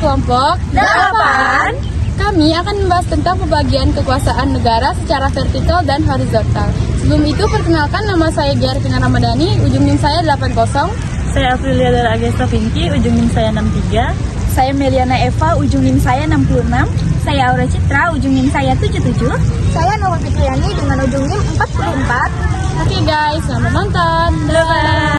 kelompok 8, kami akan membahas tentang pembagian kekuasaan negara secara vertikal dan horizontal. Sebelum itu, perkenalkan, nama saya Gervina Ramadhani, ujung NIM saya 80. Saya Aprilia Dara Agesta Pinky, ujung NIM saya 63. Saya Meliana Eva, ujung NIM saya 66. Saya Aura Citra, ujung NIM saya 77. Saya Nova Fitriani dengan ujung NIM 44. Oke guys, selamat nonton. Dadah.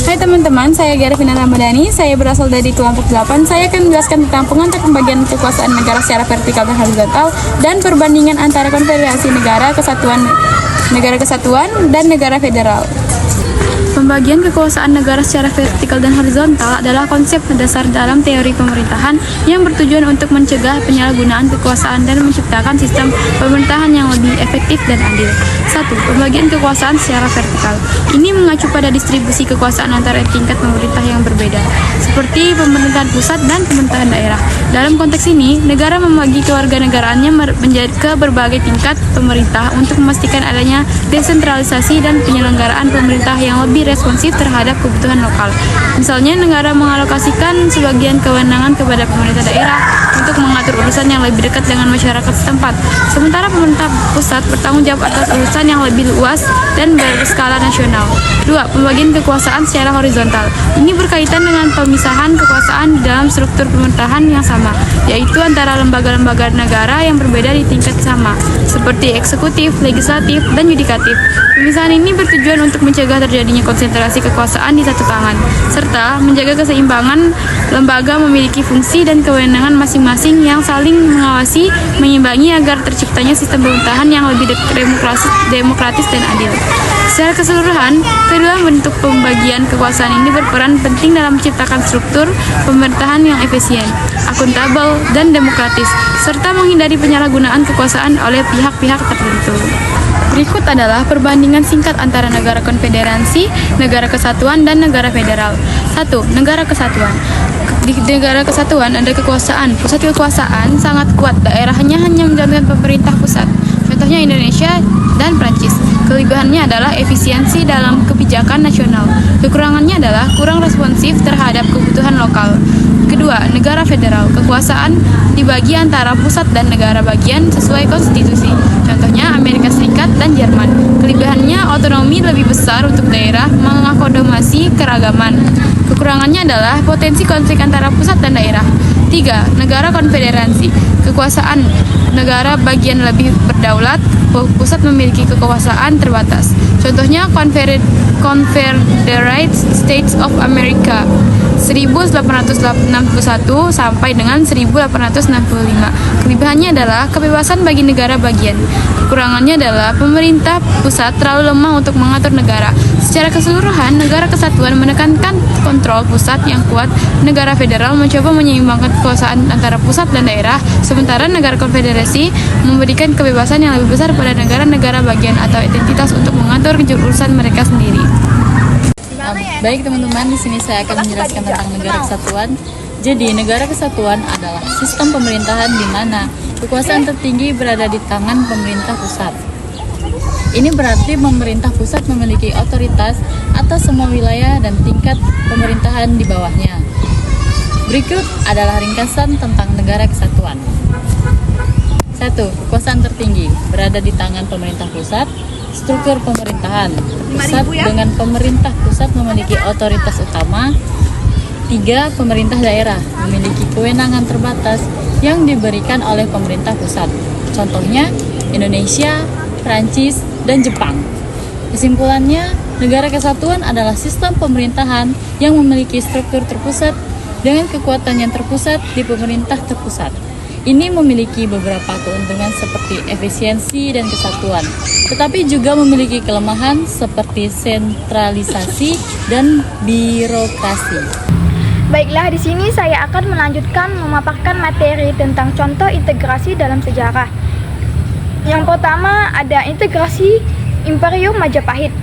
Hai teman-teman, saya Gervina Ramadhani, saya berasal dari kelompok 8. Saya akan menjelaskan tentang pengontek pembagian kekuasaan negara secara vertikal dan horizontal dan perbandingan antara konfederasi negara kesatuan dan negara federal. Pembagian kekuasaan negara secara vertikal dan horizontal adalah konsep dasar dalam teori pemerintahan yang bertujuan untuk mencegah penyalahgunaan kekuasaan dan menciptakan sistem pemerintahan yang lebih efektif dan adil. 1. Pembagian kekuasaan secara vertikal. Ini mengacu pada distribusi kekuasaan antara tingkat pemerintah yang berbeda, seperti pemerintahan pusat dan pemerintahan daerah. Dalam konteks ini, negara membagi kewarganegaraannya ke berbagai tingkat pemerintah untuk memastikan adanya desentralisasi dan penyelenggaraan pemerintah yang lebih responsif terhadap kebutuhan lokal. Misalnya, negara mengalokasikan sebagian kewenangan kepada pemerintah daerah untuk mengatur urusan yang lebih dekat dengan masyarakat setempat. Sementara pemerintah pusat bertanggung jawab atas urusan yang lebih luas dan berskala nasional. 2. Pembagian kekuasaan secara horizontal. Ini berkaitan dengan pemisahan kekuasaan dalam struktur pemerintahan yang sama, yaitu antara lembaga-lembaga negara yang berbeda di tingkat sama, seperti eksekutif, legislatif, dan yudikatif. Pemisahan ini bertujuan untuk mencegah terjadinya konsentrasi kekuasaan di satu tangan, serta menjaga keseimbangan lembaga memiliki fungsi dan kewenangan masing-masing yang saling mengawasi, mengimbangi agar terciptanya sistem pemerintahan yang lebih demokratis dan adil. Secara keseluruhan, kedua bentuk pembagian kekuasaan ini berperan penting dalam menciptakan struktur pemerintahan yang efisien, akuntabel, dan demokratis, serta menghindari penyalahgunaan kekuasaan oleh pihak-pihak tertentu. Berikut adalah perbandingan singkat antara negara konfederasi, negara kesatuan, dan negara federal. 1. Negara kesatuan. Di negara kesatuan ada kekuasaan. Pusat kekuasaan sangat kuat, daerahnya hanya menjalankan pemerintah pusat. Contohnya Indonesia dan Prancis. Kelebihannya adalah efisiensi dalam kebijakan nasional. Kekurangannya adalah kurang responsif terhadap kebutuhan lokal. Kedua, negara federal. Kekuasaan dibagi antara pusat dan negara bagian sesuai konstitusi. Contohnya Amerika Serikat dan Jerman. Kelebihannya otonomi lebih besar untuk daerah, mengakomodasi keragaman. Kekurangannya adalah potensi konflik antara pusat dan daerah. 3. Negara konfederasi. Kekuasaan negara bagian lebih berdaulat, pusat memiliki kekuasaan terbatas. Contohnya Confederate States of America 1861 sampai dengan 1865. Kelebihannya adalah kebebasan bagi negara bagian. Kekurangannya adalah pemerintah pusat terlalu lemah untuk mengatur negara. Secara keseluruhan, negara kesatuan menekankan kontrol pusat yang kuat. Negara federal mencoba menyeimbangkan kekuasaan antara pusat dan daerah, sementara negara konfederasi memberikan kebebasan yang lebih besar pada negara-negara bagian atau entitas untuk mengatur urusan mereka sendiri. Baik teman-teman, di sini saya akan menjelaskan tentang negara kesatuan. Jadi, negara kesatuan adalah sistem pemerintahan di mana kekuasaan tertinggi berada di tangan pemerintah pusat. Ini berarti pemerintah pusat memiliki otoritas atas semua wilayah dan tingkat pemerintahan di bawahnya. Berikut adalah ringkasan tentang negara kesatuan. 1. Kekuasaan tertinggi berada di tangan pemerintah pusat. Struktur pemerintahan pusat dengan pemerintah pusat memiliki otoritas utama. 3. Pemerintah daerah memiliki kewenangan terbatas yang diberikan oleh pemerintah pusat. Contohnya Indonesia, Prancis, dan Jepang. Kesimpulannya, negara kesatuan adalah sistem pemerintahan yang memiliki struktur terpusat dengan kekuatan yang terpusat di pemerintah terpusat. Ini memiliki beberapa keuntungan seperti efisiensi dan kesatuan, tetapi juga memiliki kelemahan seperti sentralisasi dan birokrasi. Baiklah, di sini saya akan melanjutkan memaparkan materi tentang contoh integrasi dalam sejarah. Yang pertama ada integrasi Imperium Majapahit,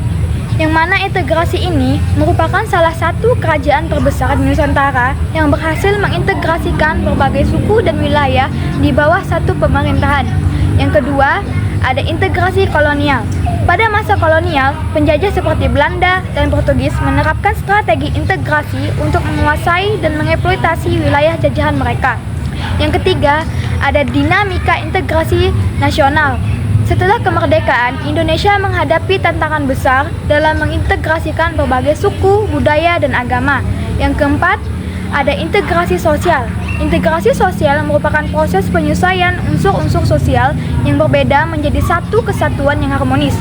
yang mana integrasi ini merupakan salah satu kerajaan terbesar di Nusantara yang berhasil mengintegrasikan berbagai suku dan wilayah di bawah satu pemerintahan. Yang kedua, ada integrasi kolonial. Pada masa kolonial, penjajah seperti Belanda dan Portugis menerapkan strategi integrasi untuk menguasai dan mengeksploitasi wilayah jajahan mereka. Yang ketiga, ada dinamika integrasi nasional. Setelah kemerdekaan, Indonesia menghadapi tantangan besar dalam mengintegrasikan berbagai suku, budaya, dan agama. Yang keempat, ada integrasi sosial. Integrasi sosial merupakan proses penyelesaian unsur-unsur sosial yang berbeda menjadi satu kesatuan yang harmonis.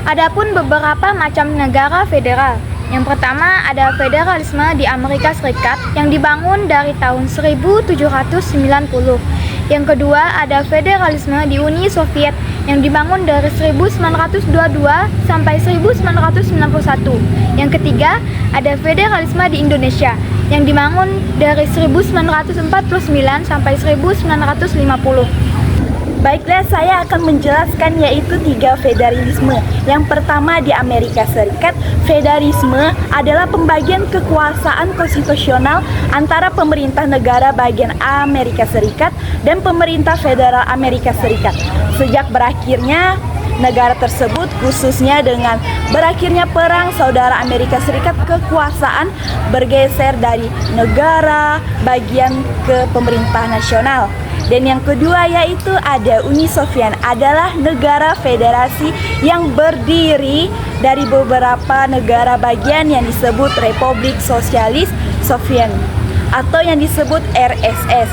Adapun beberapa macam negara federal. Yang pertama ada federalisme di Amerika Serikat yang dibangun dari tahun 1790. Yang kedua ada federalisme di Uni Soviet yang dibangun dari 1922 sampai 1991. Yang ketiga ada federalisme di Indonesia yang dibangun dari 1949 sampai 1950. Baiklah, saya akan menjelaskan yaitu 3 federalisme. Yang pertama di Amerika Serikat, federalisme adalah pembagian kekuasaan konstitusional antara pemerintah negara bagian Amerika Serikat dan pemerintah federal Amerika Serikat. Sejak berakhirnya negara tersebut, khususnya dengan berakhirnya Perang Saudara Amerika Serikat, kekuasaan bergeser dari negara bagian ke pemerintah nasional. Dan yang kedua yaitu ada Uni Soviet, adalah negara federasi yang berdiri dari beberapa negara bagian yang disebut Republik Sosialis Soviet atau yang disebut RSS.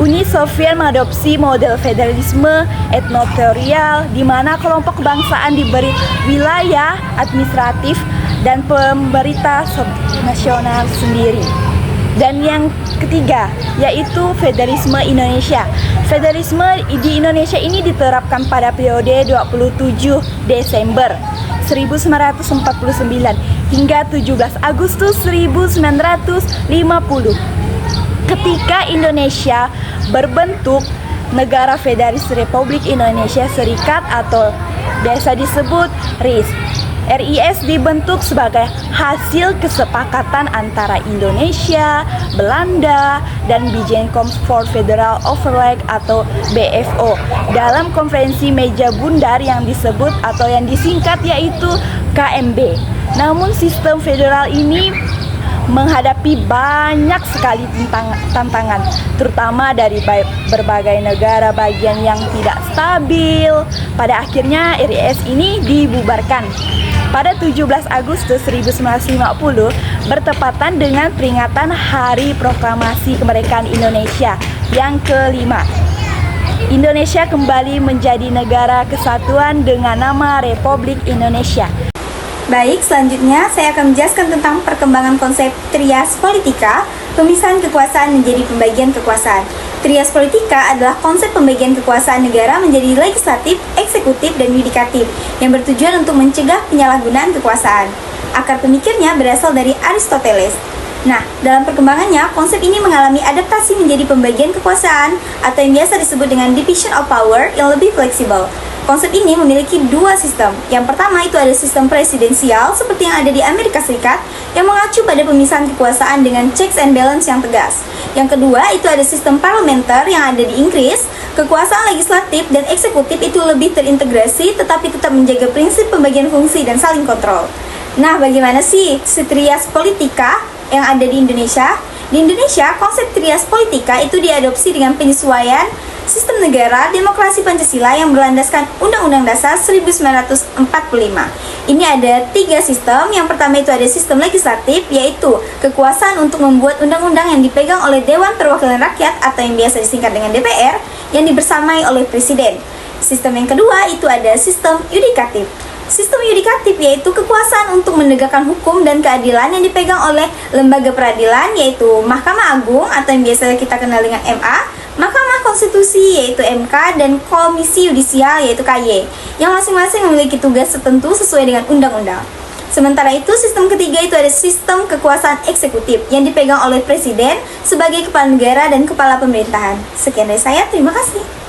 Uni Soviet mengadopsi model federalisme etnoteritorial di mana kelompok kebangsaan diberi wilayah administratif dan pemerintah nasional sendiri. Dan yang ketiga yaitu federalisme Indonesia. Federalisme di Indonesia ini diterapkan pada periode 27 Desember 1949 hingga 17 Agustus 1950. Ketika Indonesia berbentuk Negara Federalis Republik Indonesia Serikat atau biasa disebut RIS. RIS dibentuk sebagai hasil kesepakatan antara Indonesia, Belanda, dan Bijenkom for Federal Overleg atau BFO dalam konferensi meja bundar yang disebut atau yang disingkat yaitu KMB. Namun sistem federal ini menghadapi banyak sekali tantangan, terutama dari berbagai negara bagian yang tidak stabil. Pada akhirnya RIS ini dibubarkan pada 17 Agustus 1950 bertepatan dengan peringatan Hari Proklamasi Kemerdekaan Indonesia yang kelima. Indonesia kembali menjadi negara kesatuan dengan nama Republik Indonesia. Baik, selanjutnya saya akan menjelaskan tentang perkembangan konsep trias politika, pemisahan kekuasaan menjadi pembagian kekuasaan. Trias politika adalah konsep pembagian kekuasaan negara menjadi legislatif, eksekutif, dan yudikatif yang bertujuan untuk mencegah penyalahgunaan kekuasaan. Akar pemikirnya berasal dari Aristoteles. Nah, dalam perkembangannya, konsep ini mengalami adaptasi menjadi pembagian kekuasaan atau yang biasa disebut dengan division of power yang lebih fleksibel. Konsep ini memiliki 2 sistem. Yang pertama itu ada sistem presidensial seperti yang ada di Amerika Serikat yang mengacu pada pemisahan kekuasaan dengan checks and balance yang tegas. Yang kedua itu ada sistem parlementer yang ada di Inggris. Kekuasaan legislatif dan eksekutif itu lebih terintegrasi tetapi tetap menjaga prinsip pembagian fungsi dan saling kontrol. Nah, bagaimana sih trias politika yang ada di Indonesia? Di Indonesia, konsep trias politika itu diadopsi dengan penyesuaian sistem negara demokrasi Pancasila yang berlandaskan Undang-Undang Dasar 1945. Ini ada 3 sistem. Yang pertama itu ada sistem legislatif, yaitu kekuasaan untuk membuat undang-undang yang dipegang oleh Dewan Perwakilan Rakyat atau yang biasa disingkat dengan DPR yang dibersamai oleh Presiden. Sistem yang kedua itu ada sistem yudikatif. Sistem yudikatif yaitu kekuasaan untuk menegakkan hukum dan keadilan yang dipegang oleh lembaga peradilan yaitu Mahkamah Agung atau yang biasa kita kenal dengan MA, Mahkamah Konstitusi yaitu MK, dan Komisi Yudisial yaitu KY yang masing-masing memiliki tugas tertentu sesuai dengan undang-undang. Sementara itu, sistem ketiga itu ada sistem kekuasaan eksekutif yang dipegang oleh Presiden sebagai kepala negara dan kepala pemerintahan. Sekian dari saya, terima kasih.